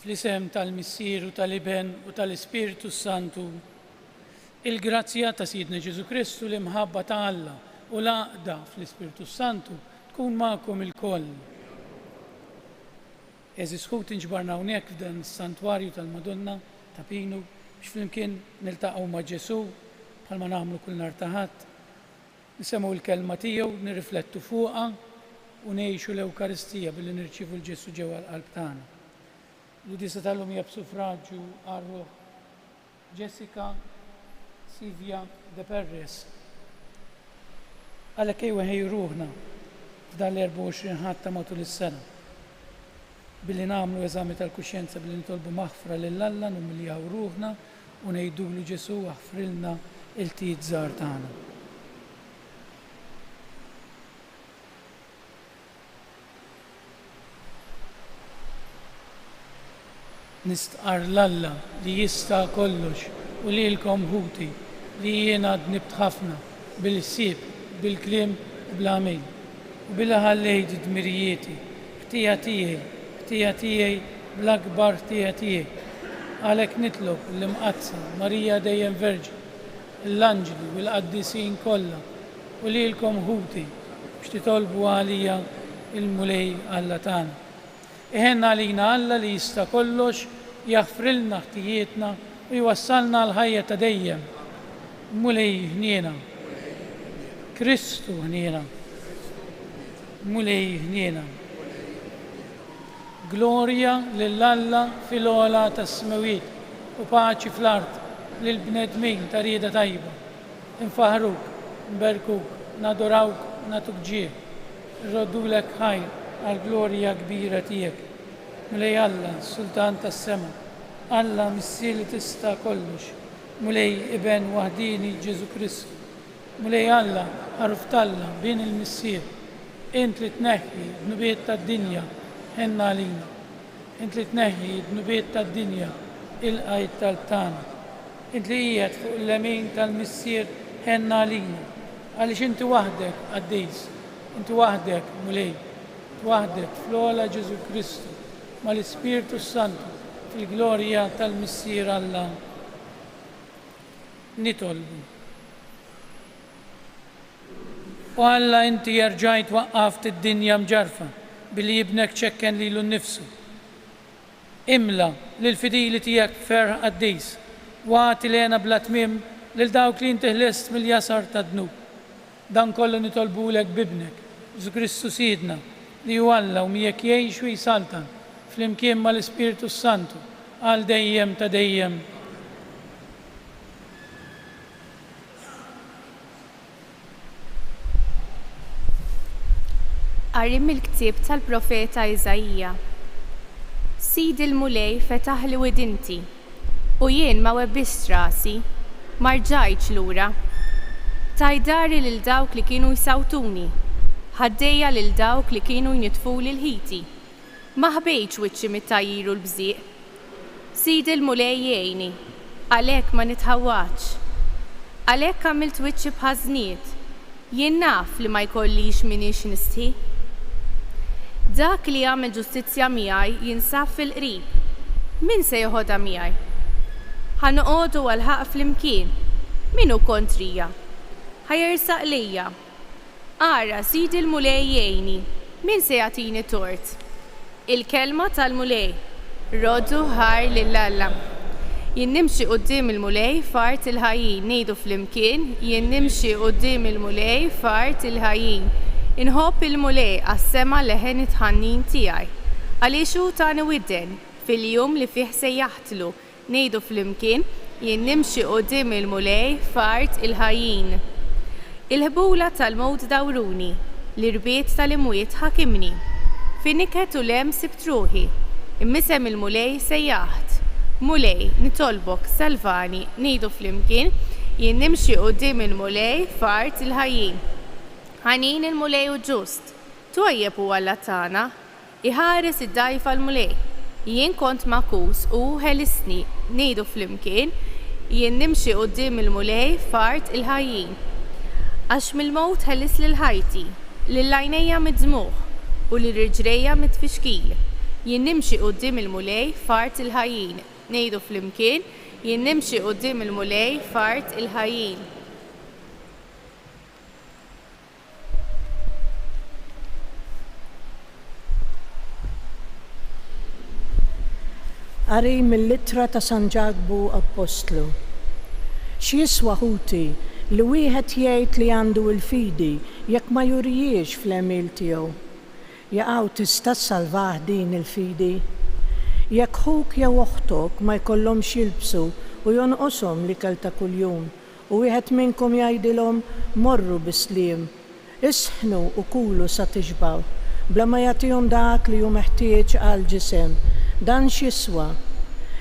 Fl-isem tal-Missier u tal-Iben u tal-Ispiritu Santu, il-grazzja ta' Sidna Ġesu Kristu l-imħabba ta' Alla u l-għaqda fl-Ispiritu Santu tkun magħkom il-koll. Eżis ħut inġbarna hawnhekk f'dan is-santwarju tal-Madonna ta' Pinu biex flimkien niltaqgħu ma' Ġesu bħalma nagħmlu kull nhar ta' Ħadd, nisemgħu l-kelma tiegħu, nirriflettu fuqha u ngħixu l-Ewkaristija billi nirċievu l-Ġesu ġewwa l-qalb tagħna. L-udisa tal-lum hija b'suffraġġju għar-Ruħ Jessica Silvia De Perres. Għalhekk ejwa ħejruħna f'dan l-24 ħadd matul is-sena billi nagħmlu eżami tal-kuxjenza billi nitolbu maħfra lil Alla numiljaw ruħna u ngħidulu Ġesu aħfrilna il-tiet żgħar tagħna. Nistqar l-Alla li jista' kollox u lilkom ħuti li jiena dnibt ħafna bil-ħsieb, bil-kliem u bl-għamil u billi ħallejt dmirijieti, ħtija tiegħi bl-akbar ħtija tiegħi. Għalhekk nitlob l-imqazza Marija dejjem Verġi, l-anġli u l-qaddisin kollha u lilkom ħuti biex titolbu għalija il-mulej Alla tagħna. Iħenna għalina Alla li jista' kollox jaħfrilna ħtijietna u jwassalna l-ħajja ta' dejjem. Mulej ħniena, Kristu ħniena, mulej ħniena. Glorja lill-Alla fil-għola tas-smawiet u paċi fl-art lill-bnedmin ta' rieda tajba. Infaħruk, nberkuk, nadorawk, natuk ġie, nroddulek ħajr għal-glorja kbira tiegħek. Mulej Alla, Sultan tas-sema, Alla Missier li tista' kollox, mulej Iben waħdini Ġesu Kristu, mulej Alla ħaruf talla bin il-Missier, int li tneħħi d-nubiet tad-dinja ħenna għalina, int li tneħħi d-nubiet tad-dinja il-qajt tal-tana, int li qiegħed fuq l-lemin tal-Missier ħenna għalina, għaliex inti waħdek għaddejs, inti waħdek mulej, waħdek fl-għola Ġesu Kristu mal-Ispiritu Santu fil-glorja tal-Missier Alla. Nitolbu. U Alla inti jerġajt waqqaft id-dinja mġarfa billi jibnek ċekken lilu nnifsu. Imla lil-fidili tiegħek ferħ qaddejs wagħti lena bla tmiem lil dawk li inti ħlest mill-jasar tad-dnub. Dan kollu nitolbulek bibnek, Ġesu Kristu Sidna, li hu Alla u miegħek jgħix u jsaltan flimkien mal-Ispiritu Santu għal dejjem ta' dejjem. Qari mill-ktieb tal-profeta Iżajija. Sidi l-mulej fetaħ li widinti u jien ma webbist rasi, ma rġajtx lura. Tajdari lil dawk li kienu jsawtuni, ħaddejja lil dawk li kienu jnitfuli l-ħiti. Ma ħbejtx wiċċi mit-tajjiru l-bżieq. Sidi l-mulej jgħinni, għalhekk ma nitħawwaċ. Għalhekk għamilt wiċċi bħażniet, jien naf li ma jkollix minix nistħi. Dak li jagħmel ġustizzja miegħi jinsab fil-qrib. Min se joħodha miegħi? Ħanoqogħdu għal ħaq flimkien. Min hu kontrija? Ħajersaq lejja. Ara sidi l-mulej jgħinni, min se jagħtini tort? Il-kelma tal-mulej, roddu ħar lill-Alla. Jien nimxi quddiem il-mulej fart il-ħajjin, ngħidu flimkien, jien nimxi quddiem il-mulej fart il-ħajjin. Inħobb il-mulej għas-sema leħen it-ħannin tiegħi. Għaliex hu tani widden fil-jum li fih se jaħtlu, ngħidu flimkien, jien nimxi quddiem il-mulej fart il-ħajjin. Il-ħbula tal-mowt dawruni, l-irbiet tal-imwiet ħakimni. Finiket u lem sibt ruħi, immisem il-mulej sejjaħt. Mulej, nitolbok, salvani, ngħidu flimkien, jien nimxi quddiem il-mulej fart il-ħajjin. Ħanin il-mulej u ġust, twajjeb huwa Alla tagħna, iħares id-dajfa l-mulej. Jien kont makus u ħelisni, ngħidu flimkien, jien nimxi quddiem il-mulej fart il-ħajjin. Għax mill-mowt ħelis lil ħajti, lil għajnejja mid-dmuħ u li rġrejja mit-tfixkil. jien nimxi quddiem il-mulej fart il-ħajjin. Ngħidu flimkien, jien nimxi quddiem il-mulej fart il-ħajjin. Qari mill-ittra ta' San Ġagbu Apostlu. X'jiswa ħuti li wieħed jgħid li għandu l-fidi jekk ma jurijiex fl-emil tiegħu. Jaqgħu tista' ssalvah din il-fidi. Jekk ħuk jew oħtok ma jkollhomx jilbsu u jonqoshom l-ikel ta' kuljum u wieħed minnkom jgħidilhom morru bisliem, isħnu u kulu sa tixbaw, bla ma jagħtihom dak li hu meħtieġ għal ġisem. Dan x'jiswa?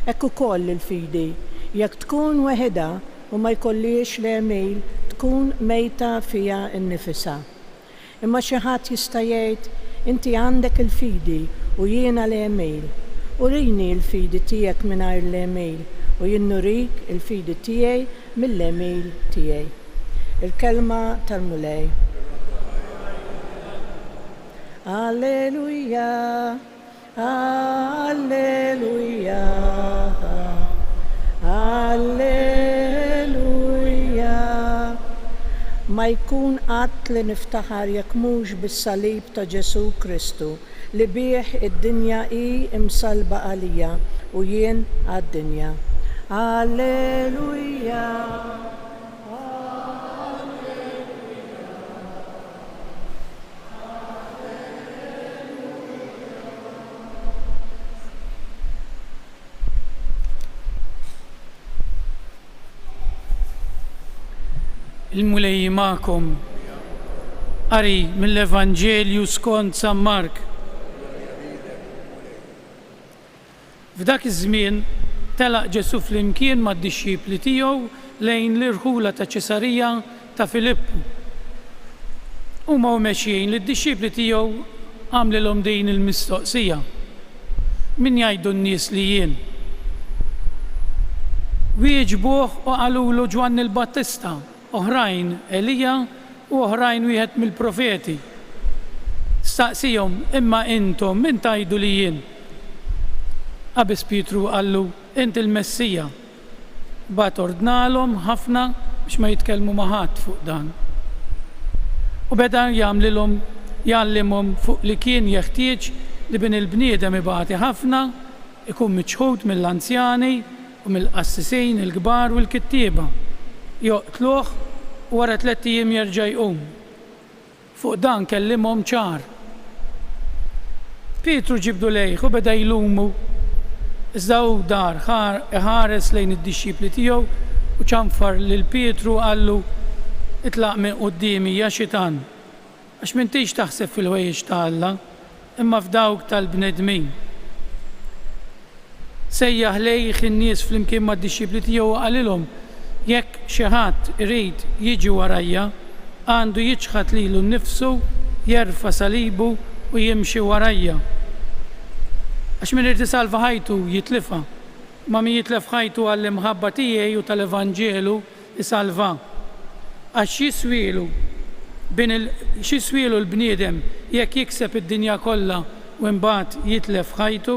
Hekk ukoll il-fidi, jekk tkun weħeda u ma jkollix l-emil tkun mejta fija nnifisha. Imma xi ħadd jista' jgħid inti għandek il-fidi u jiena l-emil. Urini l-fidi tiegħek mingħajr l-emil u jien nurik il-fidi tiegħi mill-emil tiegħi. Il-kelma tal-mulej. Alleluja, alleluja, alleluja. Ma jkun qatt li niftaħar jekk mhux bis-salib ta' Ġesu Kristu li bih id-dinja hi imsalba għalija u jien għad-dinja. Alleluja. Il-mulej ma'kom. Qari mill-Evanġelju skont San Mark. F'dak iż-żmien telaq Ġesu flimkien mad-dixxipli tiegħu lejn l-irħula ta' Ċesarija ta' Filippu. Huma mexjin li d-dixxipli tiegħu għamlilhom din il-mistoqsija. Min jgħidu n-nies li jien? Wieġbuh u qalulu Ġwann il-Battista, oħrajn Elija u oħrajn wieħed mill-profeti. Staqsihom, imma intom min tgħidu li jien? Qabis Pietru qallu, inti l-Messija. Bad ordnalhom ħafna biex ma jitkellmu ma' ħadd fuq dan. U beda jgħallimhom fuq li kien jeħtieġ li bin il-bniedem ibagħti ħafna, ikun miċħud mill-anzjani u mill-qassisin il-kbar u l-kittieba. Joqtluh u wara 3 ijiem jerġa' jqum. Fuq dan kellimhom ċar. Pietru ġibdu lejh u beda jlumu. Iżda hu dar ħares lejn id-dixxipli tiegħu u ċanfar lil Pietru qallu itlaq minn qudiemi ja xitan għax m'intix taħseb fil-ħwejjeġ ta' Alla imma f'dawk tal-bnedmin. Sejjaħ lejh in-nies flimkien mad-dixxipli tiegħu qalilhom jekk xi ħadd irid jiġi warajja għandu jiġħad lilu nnifsu, jerfa' salibu u jimxi warajja. Għax min irid isalva ħajtu jitlifha, ma min jitlef ħajtu għall-imħabba tiegħi u tal-Evanġelu isalva. Għax x'jiswielu l-bniedem jekk jikseb id-dinja kollha u mbagħad jitlef ħajtu?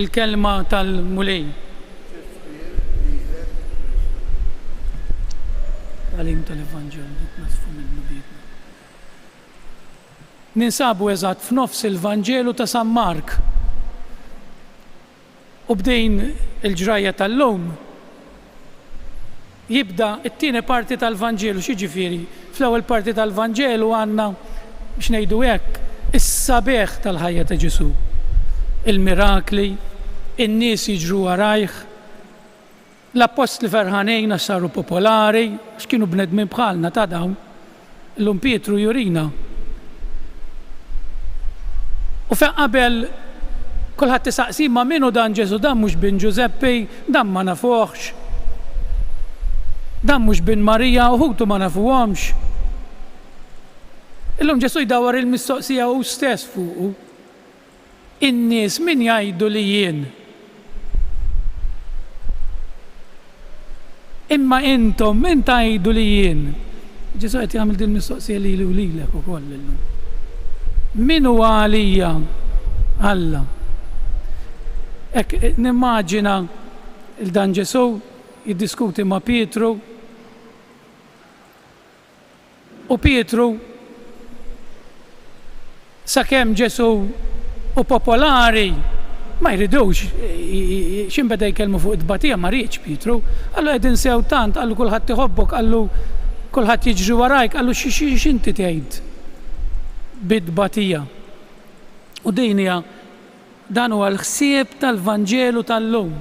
Il-kelma tal-mulej. Għalim tal-Evanġelu nitnasfu minnu bidna. Ninsabu eżatt f'nofs il-Vanġelu ta' San Mark. U bdejn il-ġrajja tal-lum jibda it-tieni parti tal-Vanġelu. X'jiġifieri? Fl-ewwel parti tal-Vanġelu għandna biex ngħidu hekk is-sabeħ tal-ħajja ta' Ġesu. Il-mirakli, in-nies jiġru warajh, l-apostli ferħanejn saru popolari, x'kienu bnedmin bħalna ta' dawn. Illum Pietru jurina. U fejn qabel kulħadd isaqsi ma' minu dan Ġesu, dan mhux bin Giuseppi, dan ma nafuhx. Dan mhux bin Marija u ħutu ma nafuhomx. Illum Ġesu jdawwar il-mistoqsija hu stess fuqu. In-nies min jgħidu li jien? Imma intom min tgħidu li jien? Ġesu qed jagħmel din mistoqsija lilu u lilek ukoll illum. Min huwa għalija Alla? Nimmaġina il-dan Ġesu jiddiskuti ma' Pietru u Pietru sakemm Ġesu u popolari ma jridux x'imbeda jkellmu fuq id-batija ma rridx Pietru, għallu qegħdin sew tant, għallu kulħadd iħobbok, għallu kulħadd jiġri warajk, għallu x'inti tgħid bid-batija. U din hija dan huwa l-ħsieb tal-Vanġelu tal-lum.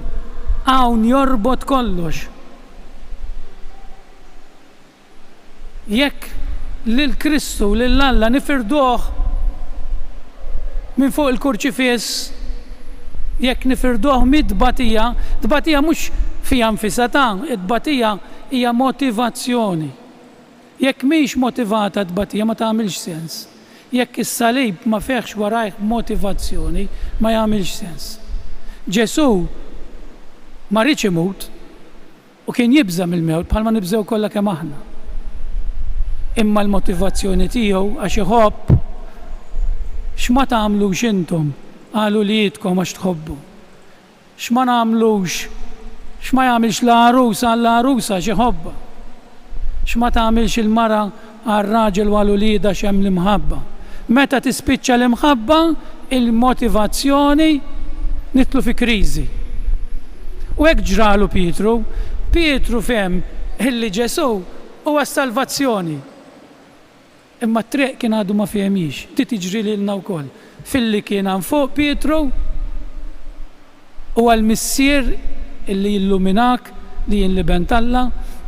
Hawn jorbot kollox. Jekk lil Kristu lil Alla nifirduh minn fuq il-kurċifiss, jekk nifirduh mid-batija, d-batija mhux fija nfisha ta', id-batija hija motivazzjoni. Jekk mhix motivata d-batija ma tagħmilx sens. Jekk is-salib ma feħx warajh motivazzjoni ma jagħmilx sens. Ġesu ma rridx imut u kien jibża mill-mewt bħalma nibżew kollha kemm aħna. Imma l-motivazzjoni tiegħu għax iħobb x'ma tagħmlux intom qalu li jidkom għax tħobbu. X'ma nagħmlux, x'ma jagħmilx l-għarusa għall-għarusa xi ħobba. X'ma tagħmilx il-mara għar-raġel u għal-ulieda x'hemm l-imħabba. Meta tispiċċa l-imħabba, il-motivazzjoni nitlu fi kriżi. U hekk ġralu Pietru. Pietru fehem illi Ġesu huwa s-salvazzjoni. Imma t-triq kien għadu ma fehmix, tiġri lilna wkoll. Filli kien hemm fuq Pietru huwa l-missier illi jilluminak li jinliben Alla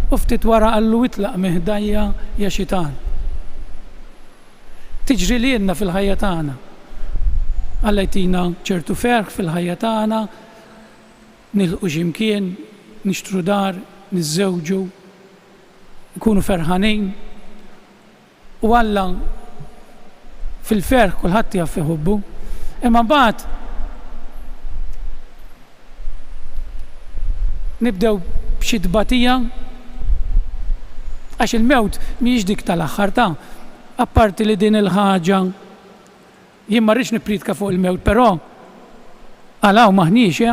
u ftit wara qallu itlaq miħdajja ja xitan. Tiġri lilna fil-ħajja tagħna. Alla jtina ċertu ferħ fil-ħajja tagħna, nilqu x'imkien, nixtru dar, niżżewġu, nkunu ferħanin. U Alla fil-ferħ kulħadd jaf iħobbu, imma mbagħad nibdew b'xi tbatija għax il-mewt mhijiex dik tal-aħħar ta' apparti li din il-ħaġa jien ma rridx nippritka fuq il-mewt, però għalaw maħniex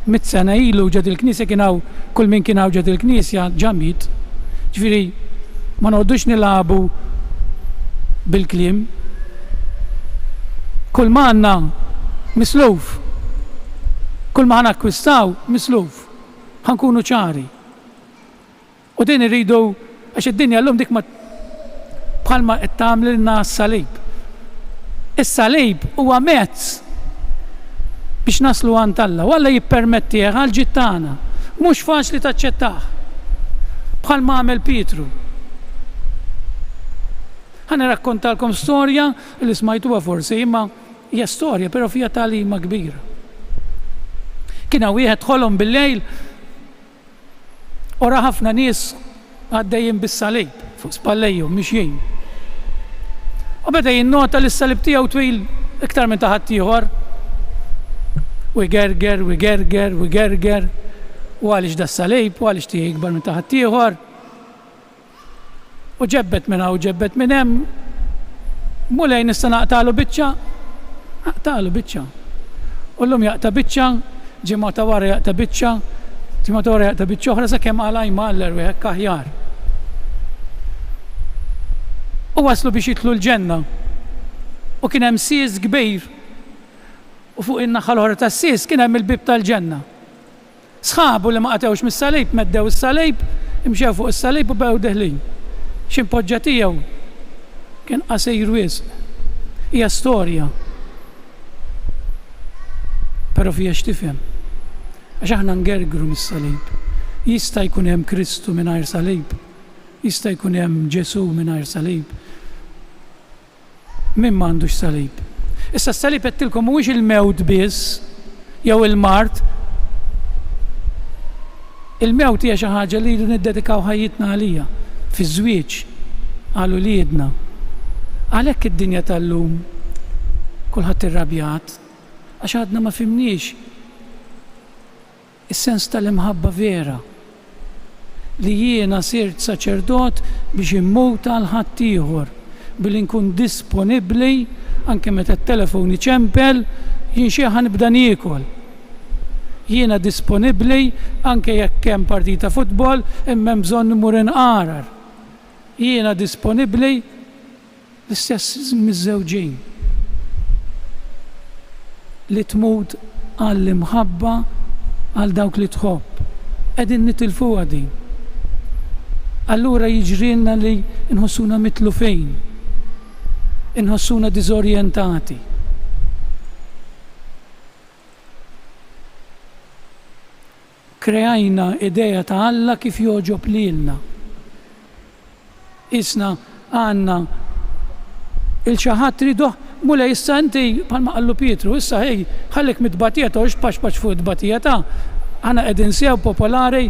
100 sena ilu ġed il-Knisja kien hawn kull min kien hawn ġed il-Knisja ġamit. Ġifieri ma noqgħodux nilagħbu bil-kliem. Kull ma għandna misluf. Kull ma ħanakkwistaw misluf. Ħankunu ċari. U din irridu għax id-dinja llum dik ma bħalma qed tagħmlilna s-salib. Is-salib huwa mezz biex naslu għand Alla, u Alla jippermettih għal ġid tagħna. Mhux faċli taċċettah. Bħalma għamel Pietru. Ħanirrakkontalkom storja li smajtuha forsi, imma hija storja però fiha tagħlima kbira. Kien hawn wieħed ħolhom bil-lejl ora ħafna nies għaddejjin bis-salib fuq spallejhom mixjin. U beda jinnota li s-salib tiegħu twil iktar minn ta' ħadd ieħor. U jgerger, u jgerger, u jgerger. U għaliex da s-salib, u għaliex tiegħi ikbar minn ta' ħadd ieħor. U ġebbet minn hawn u ġebbet minn hemm. Mulej nista' naqtalu biċċa. Naqtalu biċċa. U llum jaqta' biċċa, ġimgħa wara jaqta' biċċa, ġimgħa wara jaqta' biċċa oħra sakemm għalaj maller u hekk aħjar. U waslu biex jitlu l-ġenna. U kien hemm sis kbir. U fuq in-naħa l-oħra tas-sis kien hemm il-bib tal-ġenna. Sħabu li ma qatewx mis-salib meddew is-salib, imxew fuq is-salib u bew deħlin. X'impoġġa tiegħu kien qasir wisq. Hija storja. Però fija x'tifhem. Għax aħna ngergru mis-salib. Jista' jkun hemm Kristu mingħajr salib. Jista' jkun hemm Ġesu mingħajr salib. Min m'għandux salib. Issa s-salib qedtilkom mhuwiex il-mewt biss jew il-mart. Il-mewt hija xi ħaġa li niddedikaw ħajjitna għalija fiż-żwieġ għal uliedna. Għalhekk id-dinja tal-lum kulħadd irrabjat għax għadna ma fimniex is-sens tal-imħabba vera li jiena sirt saċerdot biex immut għal ħadd ieħor billi nkun disponibbli anke meta t-telefon iċempel, jien xi ħanibda niekol. Jiena disponibbli anke jekk hemm partita futbol imma hemm bżonn imur inqarar. Jiena disponibbli l-istess miż-żewġin. Li tmut għall-imħabba għal dawk li tħobb. Qegħdin nitilfuha din. Allura jiġrilna li nħossuna mitlufejn, inħossuna diżorjentati. Kreajna ideja ta' Alla kif joġob lilna. Isna għandna il-xaħat triduh mula issa inti bħalma qallu Pietru, issa hej ħallek mitbatijeta u xpaxpax fuq id-batijeta. Għana qegħdin sew popolari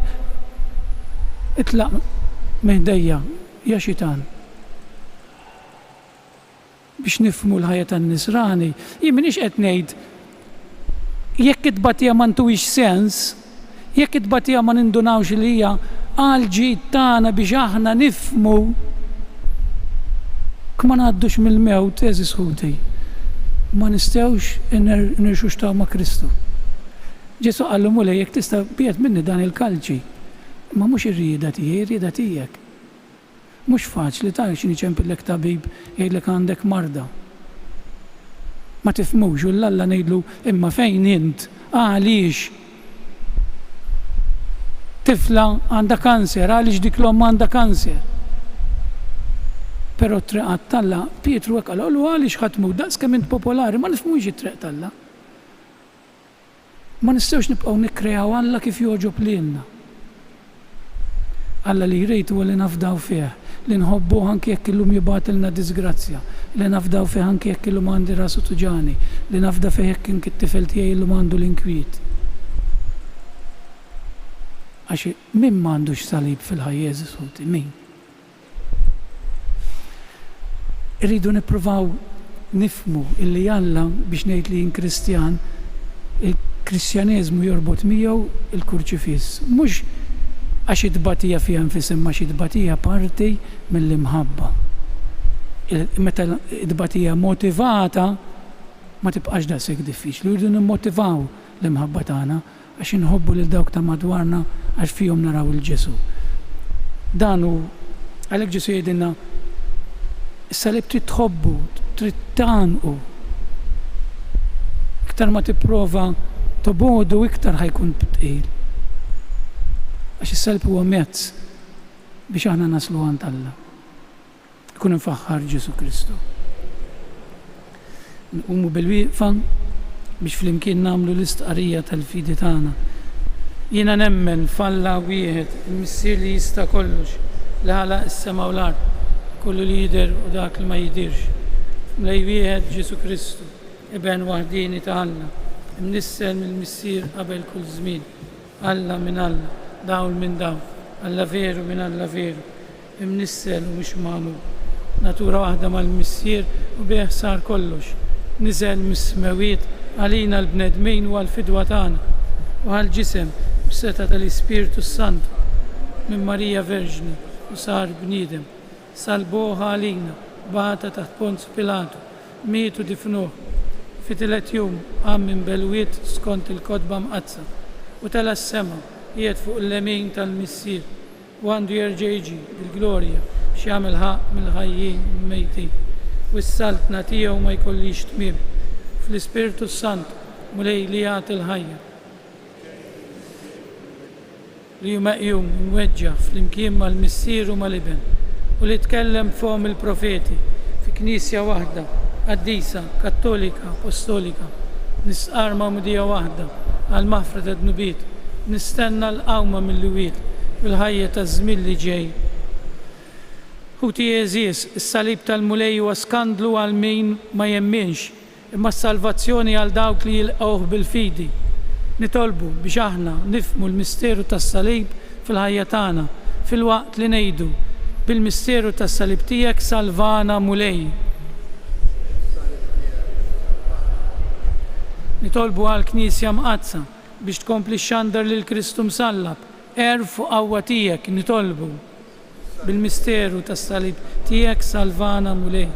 itlaq meħdejja, ja xitan. Biex nifmu l-ħajja tan-nisrani, jien minix qed ngħid jekk id-batija ma ntuwix sens, jekk id-batija ma nindunawx li hija għal-ġid tagħna biex aħna nifmu kma ngħaddux mill-mewt eżis ħuti. Ma nistgħux nirxux ta' ma' Kristu. Ġesu qallu mulej jekk tista' biet minni dan il-kalċi. Ma mhux ir-rieda tiegħi, ir-rieda tiegħek. Mhux faċli tgħid xi niċempillek tabib jgħidlek għandek marda. Ma tifhmux u l-Alla ngħidlu imma fejn int għaliex tifla għandha kanser, għaliex dik l-omm għandha kanser. Però t-triq Alla, Pietru hekk qalu għaliex ħatmu daqs kemm int popolari, ma nifhmux it-triq Alla. Ma nistgħux nibqgħu nikkreaw Alla kif joġob lilna. Alla li jrid huwa li nafdaw fih, li nħobbuh anke jekk illum jibgħatilna disgrazzja, li nafdaw fih anke jekk illum għandi rasu tuġani, li nafda fih jekk inki t-tifel tiegħi illum għandu l-inkwiet. Għax min m'għandux salib fil-ħajja Ġesuti, min? Irridu nippruvaw nifmu illi Alla biex ngħid li jien Kristjan, il-Kristjaneżmu jorbot miegħu il-kurċifiss. Mhux għax id-batija fija nfis imma xi id-batija parti mill-imħabba. Meta id-batija motivata ma tibqax daqshekk diffiċli. Irridu nimmotivaw l-imħabba tagħna għax inħobbu lil dawk ta' madwarna għax fihom naraw il-Ġesu. Dan hu għalhekk Ġesu jgħidilna is-salib trid tħobbu, trid tagħanqu. Iktar ma tipprova tobodu iktar ħajkun tqil. Għax is-salib huwa mezz biex aħna naslu għand Alla. Ikun infaħħar Ġesu Kristu. Nqumu bil-wieqfa biex flimkien nagħmlu l-istqarrija tal-fidi tagħna. Jiena nemmen f'Alla wieħed, il-Missier li jista' kollox, li ħalaq is-sema u l-ard, kollu li jidher u dak li ma jidirx. Mlej wieħed Ġesu Kristu, Iben waħdini ta' Alla, imnissel mill-Missier qabel kull żmien. Alla minn Alla, dawl minn dawl, Alla veru minn Alla veru, imnissel u mhux magħmul. Natura waħda mal-Missier u bih sar kollox. Niżel mis-smawiet għalina l-bnedmin u għal-fidwa tagħna u għal-ġisem b'seta tal-Ispiritu Santu minn Marija Verġni u sar bniedem. Salboha għalina, bata taħt Ponz Pilatu, mietu difnuh. Fi 3 jum qam minn belwiet skont il-kodba mqazza u tela s-sema qiegħed fuq il-lemin tal-Missier u għandu jerġa' jiġi bil-glorja biex jagħmel ħaq mill-ħajjin mejtin. U s-saltna tiegħu ma jkollix tmiem fl-Ispiritu Sant mulej li jagħti l-ħajja. Li hu meqjum mweġġa' flimkien mal-Missier u mal-Iben u li tkellem fihom il-profeti fi knisja waħda, qaddisa, kattolika, apostolika, nisqar ma'mudija waħda għal maħfra ta' dnubiet, nistenna l-qawma mill-wiet fil-ħajja taż-żmien li ġej. Ħuti Jeżis, is-salib tal-mulej huwa skandlu għal min ma jemminx, imma s-salvazzjoni għal dawk li jilqgħuh bil-fidi. Nitolbu biex aħna nifhmu l-misteru tas-salib fil-ħajja tagħna, fil-waqt li ngħidu bil-misteru tas-salib tiegħek salvana mulej. Nitolbu għall-Knisja mqazza biex tkompli xandar lil Kristu msallab, erfu qawwa tiegħek nitolbu bil-misteru tas-salib tiegħek salvana mulej.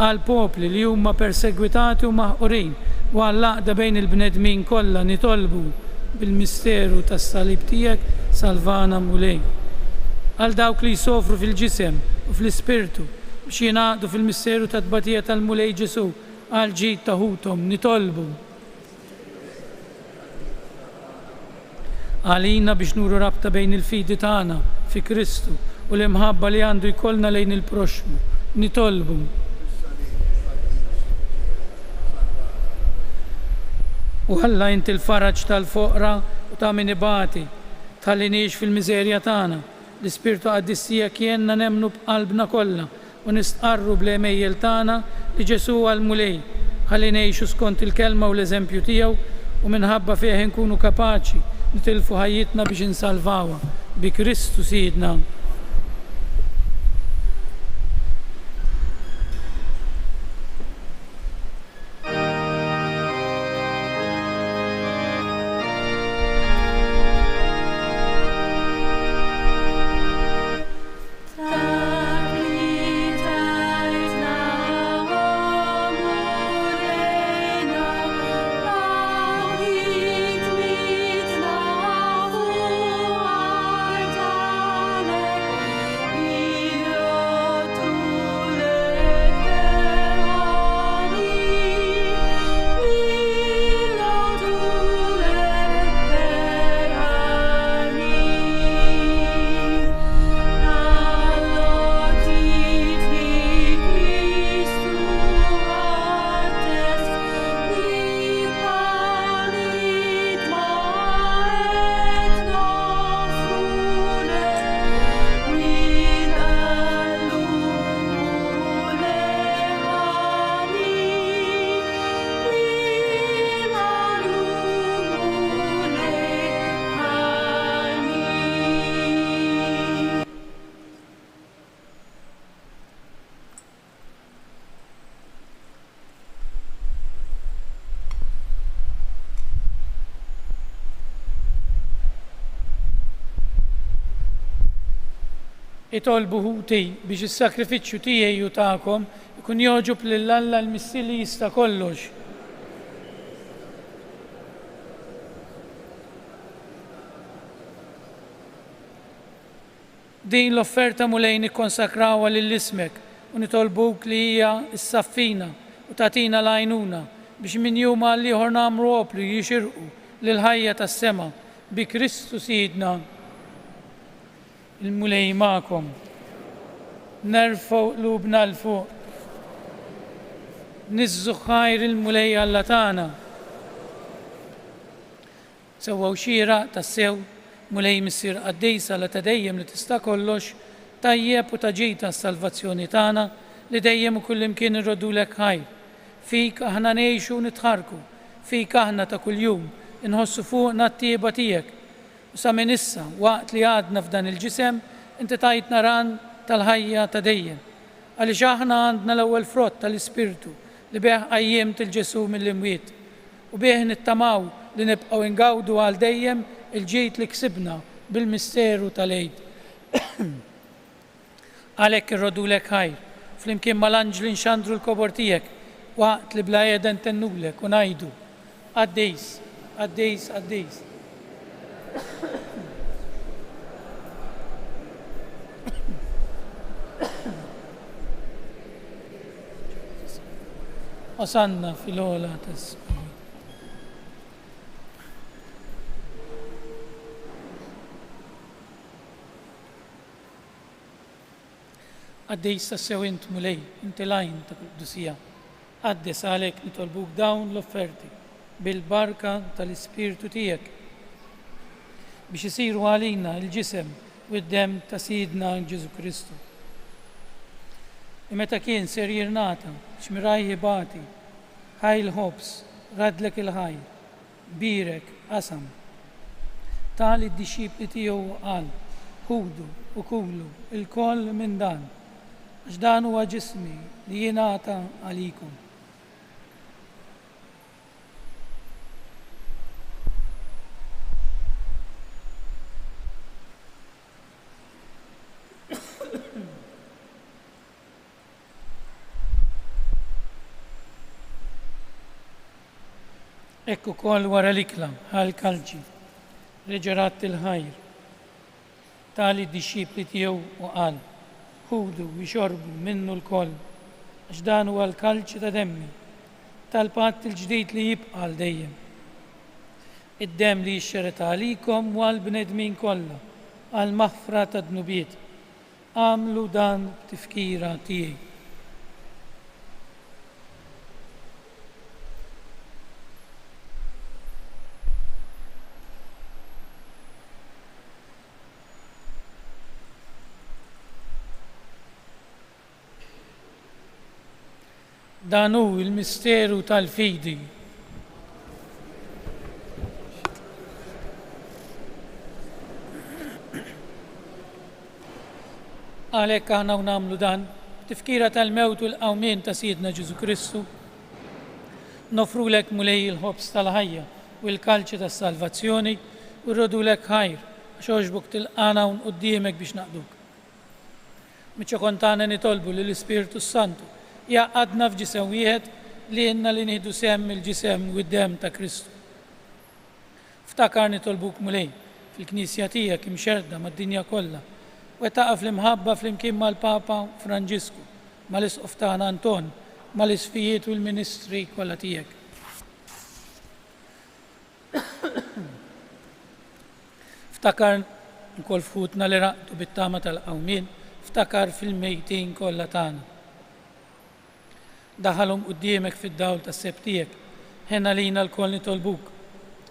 għal popli li huma persegwitati u maħqurin u għall-laqda bejn il-bnedmin kollha nitolbu bil-misteru tas-salib tiegħek salvana mulej. Għal dawk li jsofru fil-ġisem u fl-ispirtu biex jingħaqdu fil-misteru tat-tbatija tal-mulej Ġesu għal ġid taħuthom nitolbu. Għalina biex nuru rabta bejn il-fidi tagħna fi Kristu u l-imħabba li għandu jkollna lejn il-proxmu nitolbu. U Alla inti l-faraġ tal-foqra u ta' min ibati tal-li nix fil-miżerja tagħna l-Ispirtu Qaddissija kienna nemnu b'qalbna kollha u nistqarru bl-emejjel tagħna li Ġesu għall-mulej ħalli ngħixu skont il-kelma u l-eżempju tiegħu u minħabba fih nkunu kapaċi nitilfu ħajjitna biex insalvawha bi Kristu Sidna. Itolbu ħuti biex is-sakrifiċċju tiegħi u tagħkom ikun joġob lil Alla l-Missi li jista' kollox. Din l-offerta mulej nikkonsakrawha lill-ismek u nitolbuk li hija s-saffina u tagħtina l-għajnuna biex min jum għal ieħor nagħmlu opli jixirqu lil ħajja tas-sema bi Kristu Sidna. Il-mulej magħkom. Nerfgħu qlubna l fuq. Niżżu ħajr il-mulej Alla tagħna. Sewwew xieraq tas-sew mulej missier qaddejsa la ta' dejjem li tista' kollox tajjeb u ta' ġid tas-salvazzjoni tagħna li dejjem u kullimkien irrodulek ħajr. Fik aħna ngħixu u nitħarku, fik aħna ta' kuljum inħossu fuqna t-tieba tiegħek. U sa minn issa, waqt li għadna f'dan il-ġisem, inti tajtna ran tal-ħajja ta' dejjem. Għaliex aħna għandna l-ewwel frott tal-Ispirtu li bih qajjimt il-Ġesu mill-imwiet. U bih nittamaw li nibqgħu ingawdu għal dejjem il-ġid li ksibna bil-misteru tal-Eid. Għalhekk irrodulek ħajr, flimkien mal-anġli nxandru l-kobor tiegħek waqt li bla qiegħda ntennulek u ngħidu għaddejs, għaddejs, għaddejs. Osanna fil-ola tas-sma. Għaddejs tas-sew int mulej, inti lajn ta' Quddusija. Għaddes għalhekk nitolbuk dawn l-offerti bil-barka tal-Ispirtu tiegħek biex isiru għalina il-ġisem u d-dem ta' Sidna Ġesu Kristu. Meta kien ser jirnata, xmiraj jibati, ħajl ħobs, radlek il-ħajr, birek, qasam. Tali d-disċipli tiegħu qal, ħudu u kulu il-koll minn dan, għax dan huwa ġismi li jingħata għalikom. Ekku kol wara l-ikla għal-kalċi reġerat il-ħajr tali d-disċipli tiegħu u qal ħudu wixorbu minnu l-koll għax dan huwa l-kalċi ta' demmi tal-patt il-ġdid li jibqa' għal dejjem. Id-dem li jixxeret għalikom u għall-bnedmin kollha għal maħfra ta' dnubiet. Għamlu dan b'tifkira tiegħi. Dan hu il-misteru tal-fidi. Għalhekk aħna nagħmlu dan tifkira tal-mewt u l-qawmien ta' Siedna Ġesu Kristu, nofrulek mulej il-ħobs tal-ħajja u l-kalċi tas-salvazzjoni u rrodulek ħajr għax għoġbok tilqana un quddiemek biex naqduk. Miċċa kontana nitolbu lill-Ispiritu Santu jaqadna f'ġisem wieħed li jenna li nieħdu sehem il-ġisem u d-dem ta' Kristu. Ftakar nitolbuk mulej fil-Knisja tiegħek imxerda mad-dinja kollha u taqaf l-imħabba fl-imkien mal-Papa Franġisku, mal-Isqof tagħna Anton, mal-isfijiet u l-ministri kollha tiegħek. Ftakar nkoll futna li raqtu bit-tama tal-qawmien, ftakar fil-mejtin kollha tagħna. Daħalhom quddiemek fid-dawl tas-seb tiegħek, ħenna lina l-koll nitolbuk,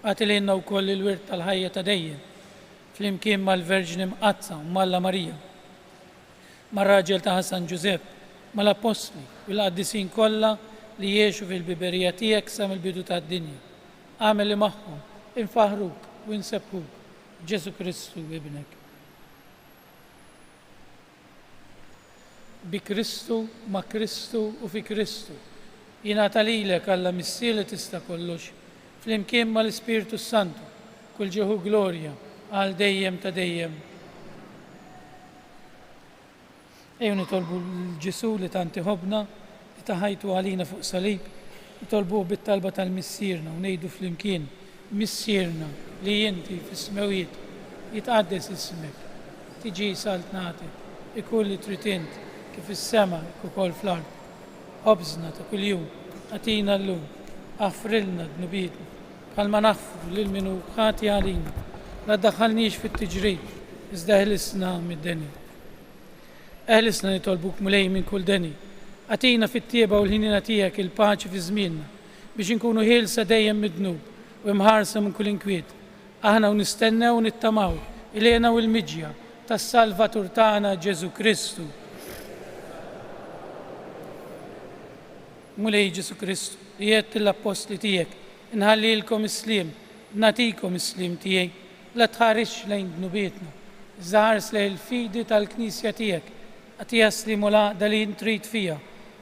għatililna wkoll il-wirt tal-ħajja ta' dejjem, fl-imkien mal-Verġni Mqazza u Malla Marija, mar-raġel ta' Ħasan Ġusepp, mal-Apostli u l-qaddisin kollha li jgħixu fil-biberija tiegħek sa mill-bidu tad-dinja. Għamel li magħhom infaħruk u nsebbħuk Ġesu Kristu ibnek. Bi Kristu, ma' Kristu u fi Kristu jingħata lilek Alla missieli tista' kollox, fl-imkien mal-Ispiritu Santu, kull ġieħu glorja għal dejjem ta' dejjem. Ejju nitolbu l-Ġesu li tant iħobbna li taħajtu għalina fuq salib, nitolbuh bit-talba tal-missierna u ngħidu fl-imkien missierna li inti fis-smewiet jitqaddes ismek, tiġi saltnatek, ikun li trid int kif is-sema ukoll fl-ard. Ħobżna ta' kuljum għatina llum, aħfrilna dnubietna bħalma naħfru lil min hu ħati għalina. La ddaħħalniex fit-tiġrid, iżda ħlisna mid-deni. Eħlisna nitolbuk mulej minn kull deni. Għatina fit-tieba u l-ħinina tiegħek il-paċi fi żmienna biex inkunu ħielsa dejjem mid-dnub u imħarsa minn kull inkwiet. Aħna u nistennew u nittamaw ilena u l-miġja tas-Salvatur tagħna Ġesu Kristu. Mulej Ġesu Kristu, li jgħid l-Apostli tiegħek, inħallilkom islim, natikom islim tiegħi, la tħarix lejn dnubietna, żgħars lejn il-fidi tal-Knisja tiegħek, għati jaslimu l-għaqda li trid fija,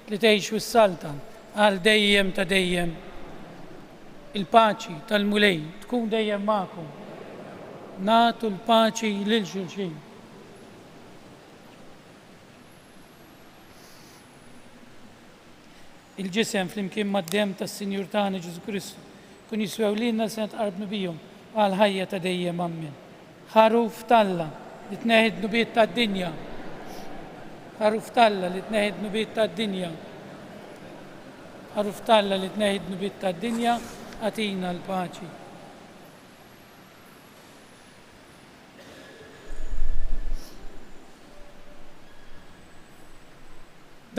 li tgħix wis-saltan għal dejjem ta' dejjem. Il-paċi tal-mulej tkun dejjem magħkom. Nagħtu l-paċi lil xulxin. Il-ġisem fl-imkien mad-dem tas-Sinjur tagħna Ġesu Kristu kun jiswew lilna se nitqarbu bihom għal ħajja ta' dejjem ammen. Ħaruf talla li tneħħi d-nubiet tad-dinja. Ħaruf talla li tneħħi d-nubiet tad-dinja. Ħaruf talla li tneħħi d-nubiet tad-dinja għatina l-paċi.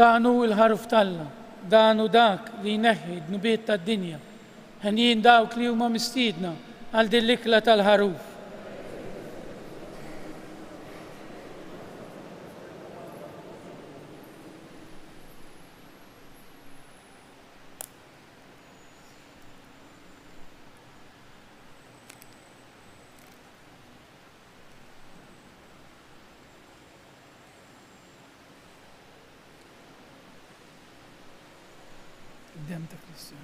Dan hu l-ħaruf talla, dan hu dak li jneħħi d-nubiet tad-dinja. Ħenjin dawk li huma mistiedna għal din l-ikla tal-ħaruf. Dem ta' Kristu.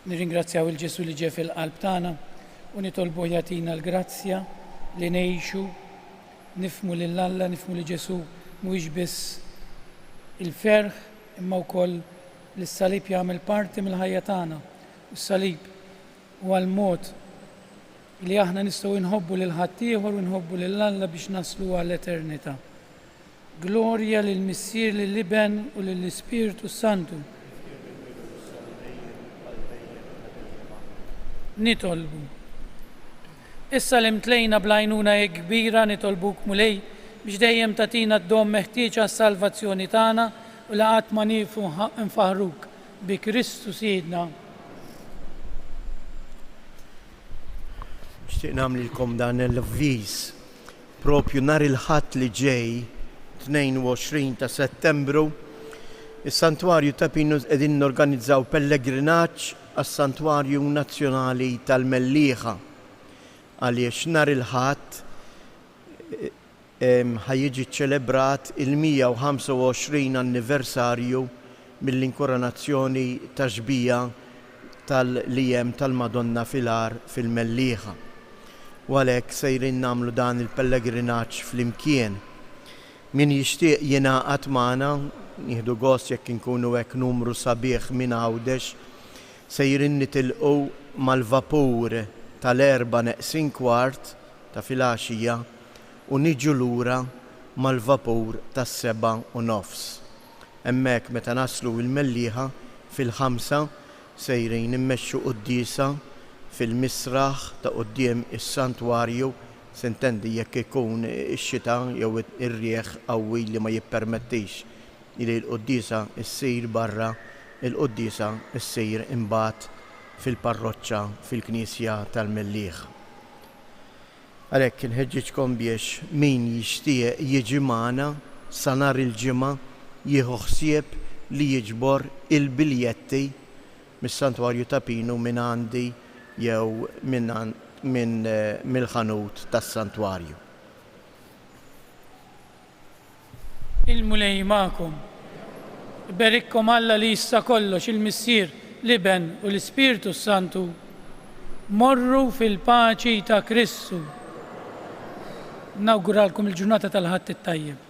Nirringrazzjaw il-Ġesu li ġie fil-qalb tagħna u nitolbu jagħtina l-grazzja li ngħixu nifhmu lil Alla, nifhmu li Ġesu mhuwiex biss il-ferħ imma wkoll li s-salib jagħmel parti mill-ħajja tagħna. Is-salib huwa l-mod li aħna nistgħu nħobbu lil ħaddieħor u nħobbu lil Alla biex naslu għall-eternità. Glorja lill-Missier lill-Iben u lill-Ispiritu Santu. Nitolbu. Issa li mtlejna blajnuna kbira nitolbuk mulej biex dejjem tatina d-dom meħtieġ għas-salvazzjoni tagħna u la qatt ma nieqfu nfaħruk bi Kristu Siedna. Nixtieq nagħmlilkom dan l-avviż propju nhar il-ħadd li ġej 22 ta' Settembru is-Santwarju ta' Pinus qegħdin norganizzaw pellegrinaġġ għas-Santwarju Nazzjonali tal-Mellieħa għaliex nhar il-ħadd ħajjiġi ċċelebrat il-125 anniversarju mill-inkoronazzjoni taxbija tal-lijem tal-Madonna fil-Ar fil-Mellieħa. U għalhekk sejrin nagħmlu dan il-pellegrinaġġ flimkien. Min jixtieq jingħaqad magħna, nieħdu gost jekk inkunu hekk numru sabiħ minn Għawdex, sejrin nitilqu mal-vapur tal-4:45 ta' filgħaxija u niġu lura mal-vapur tas-7:30. Hemmhekk meta naslu l-mellieħa fil-5 sejrin immexxu qudiesa fil-misraħ ta' quddiem is-santwarju, s'intendi jekk ikun ix-xita jew ir-rieħ qawwi li ma jippermettix li l-qudiesa ssir barra, il-qudiesa ssir imbagħad fil-parroċċa fil-Knisja tal-Mellieħ. Għalhekk inħeġġiġkom biex min jixtieq jiġi magħna sa nhar il-ġimgħa jieħu ħsieb li jiġbor il-biljetti mis-Santwarju ta' Pinu minn għandi jew mill-ħanut tas-Santwarju. Il-mulej ma'kom. Berikkom Alla li jissa kollox il-Missier, l-Iben u l-Ispirtu Santu. Morru fil-paċi ta' Kristu. Nawguralkom il-ġurnata tal-ħadd it-tajjeb.